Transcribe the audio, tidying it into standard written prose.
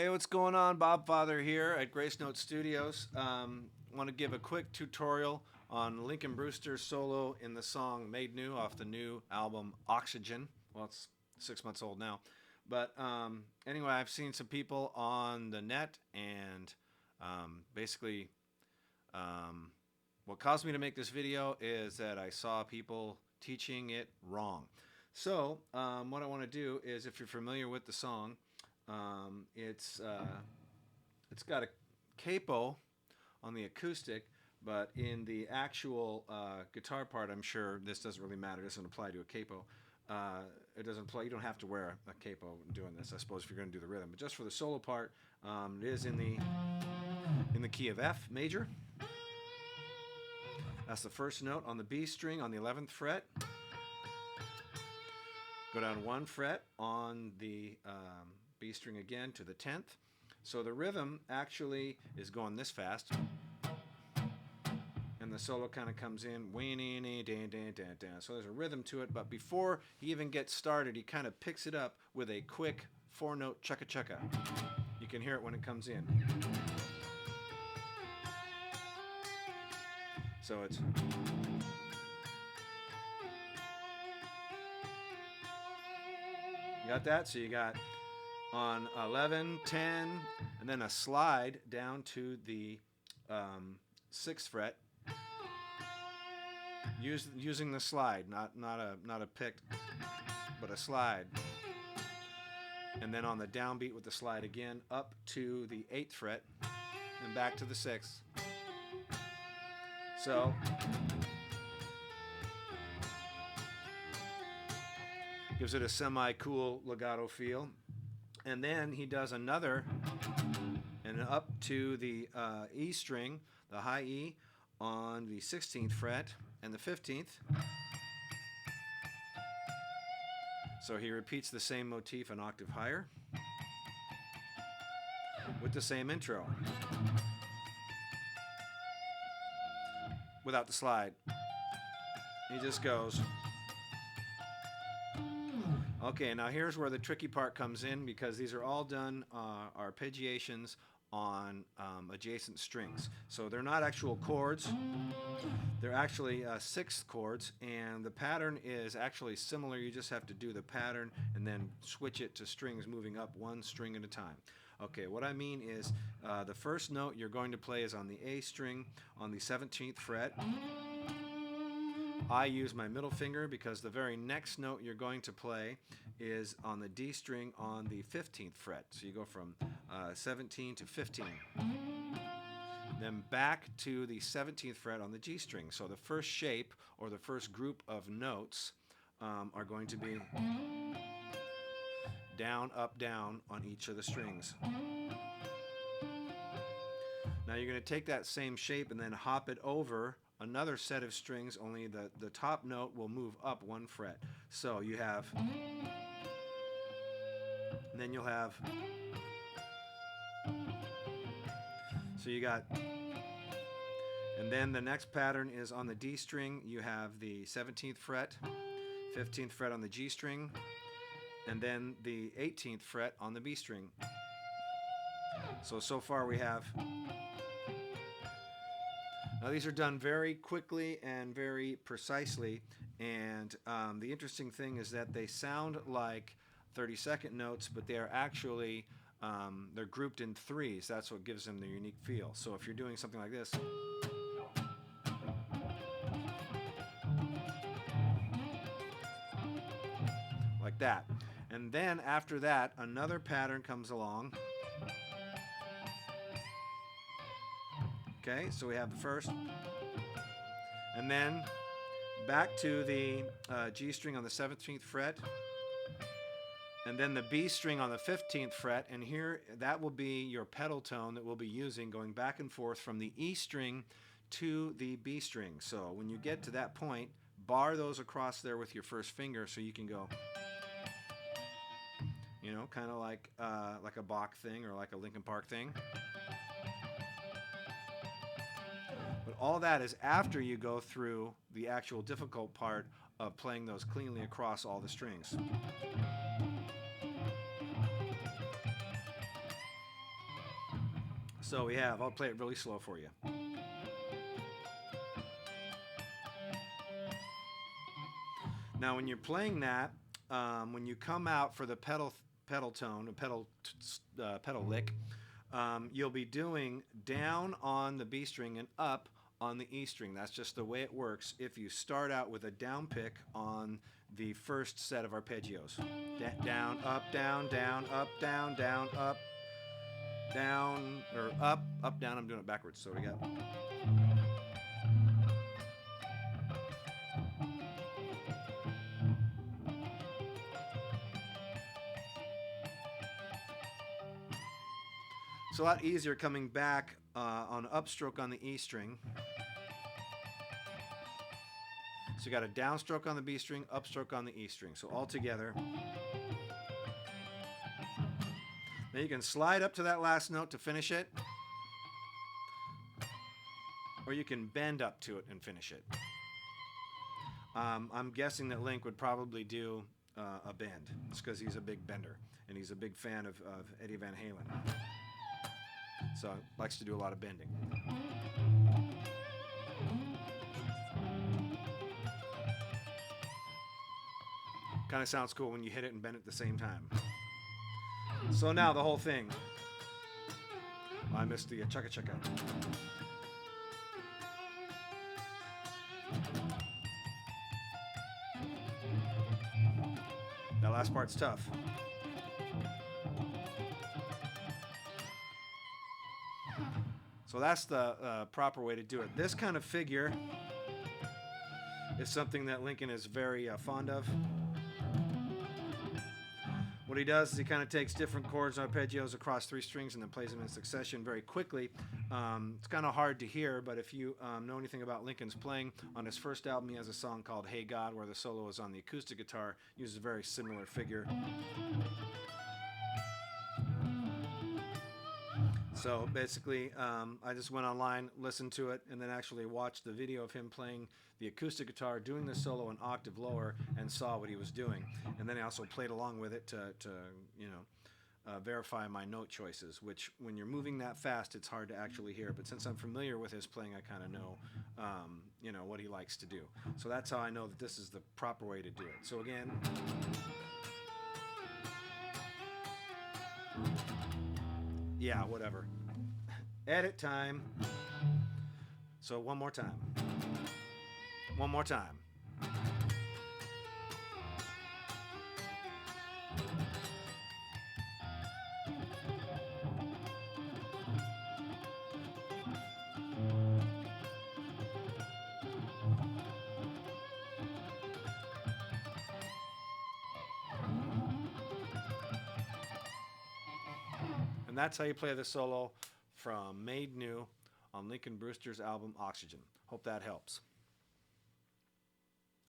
Hey, what's going on? Bob Father here at Grace Note Studios. Want to give a quick tutorial on Lincoln Brewster's solo in the song Made New off the new album Oxygen. Well, it's 6 months old now. But anyway, I've seen some people on the net, and basically, what caused me to make this video is that I saw people teaching it wrong. So, what I want to do is, if you're familiar with the song, it's got a capo on the acoustic, but in the actual guitar part, I'm sure this doesn't really matter. It doesn't apply to a capo. It doesn't apply. You don't have to wear a capo doing this, I suppose, if you're going to do the rhythm. But just for the solo part, it is in the key of F major. That's the first note on the B string on the 11th fret. Go down 1 fret on the B string again to the 10th. So the rhythm actually is going this fast, and the solo kind of comes in. So there's a rhythm to it, but before he even gets started, he kind of picks it up with a quick 4-note chugga chugga. You can hear it when it comes in. So it's got that? So you got on 11, 10, and then a slide down to the 6th fret. Using the slide, not a pick, but a slide. And then on the downbeat with the slide again, up to the 8th fret, and back to the 6th. So gives it a semi-cool legato feel. And then he does another, and up to the E string, the high E, on the 16th fret and the 15th. So he repeats the same motif an octave higher with the same intro, without the slide. He just goes. Okay, now here's where the tricky part comes in, because these are all done arpeggiations on adjacent strings. So they're not actual chords. They're actually 6th chords, and the pattern is actually similar. You just have to do the pattern and then switch it to strings moving up 1 string at a time. Okay, what I mean is the first note you're going to play is on the A string on the 17th fret. I use my middle finger because the very next note you're going to play is on the D string on the 15th fret. So you go from 17 to 15. Then back to the 17th fret on the G string. So the first shape, or the first group of notes, are going to be down, up, down on each of the strings. Now you're going to take that same shape and then hop it over another set of strings, only the top note will move up 1 fret. So you have, and then you'll have, so you got, and then the next pattern is on the D string. You have the 17th fret, 15th fret on the G string, and then the 18th fret on the B string. So far we have. Now these are done very quickly and very precisely, and the interesting thing is that they sound like 30-second notes, but they are actually, they're grouped in threes. That's what gives them their unique feel. So if you're doing something like this, like that, and then after that another pattern comes along. Okay, so we have the first, and then back to the G string on the 17th fret, and then the B string on the 15th fret, and here that will be your pedal tone that we'll be using going back and forth from the E string to the B string. So when you get to that point, bar those across there with your first finger so you can go, you know, kind of like a Bach thing or like a Linkin Park thing. But all that is after you go through the actual difficult part of playing those cleanly across all the strings. So we have, I'll play it really slow for you. Now when you're playing that, when you come out for the pedal tone, pedal lick, you'll be doing down on the B string and up on the E string. That's just the way it works if you start out with a down pick on the first set of arpeggios. Down, up, down, down, up, down, down, up, down, or up, up, down. I'm doing it backwards, so we got... It's a lot easier coming back on upstroke on the E string. So you got a downstroke on the B string, upstroke on the E string. So all together. Then you can slide up to that last note to finish it. Or you can bend up to it and finish it. I'm guessing that Link would probably do a bend. It's because he's a big bender. And he's a big fan of Eddie Van Halen. So likes to do a lot of bending. Kind of sounds cool when you hit it and bend it at the same time. So now the whole thing. Oh, I missed the chugga chugga. That last part's tough. So that's the proper way to do it. This kind of figure is something that Lincoln is very fond of. What he does is he kind of takes different chords and arpeggios across 3 strings and then plays them in succession very quickly. It's kind of hard to hear, but if you know anything about Lincoln's playing, on his first album he has a song called Hey God, where the solo is on the acoustic guitar, uses a very similar figure. So basically, I just went online, listened to it, and then actually watched the video of him playing the acoustic guitar, doing the solo an octave lower, and saw what he was doing. And then I also played along with it to verify my note choices, which when you're moving that fast, it's hard to actually hear. But since I'm familiar with his playing, I kind of know, what he likes to do. So that's how I know that this is the proper way to do it. So again... Yeah, whatever. Edit time. So one more time. One more time. And that's how you play the solo from Made New on Lincoln Brewster's album Oxygen. Hope that helps.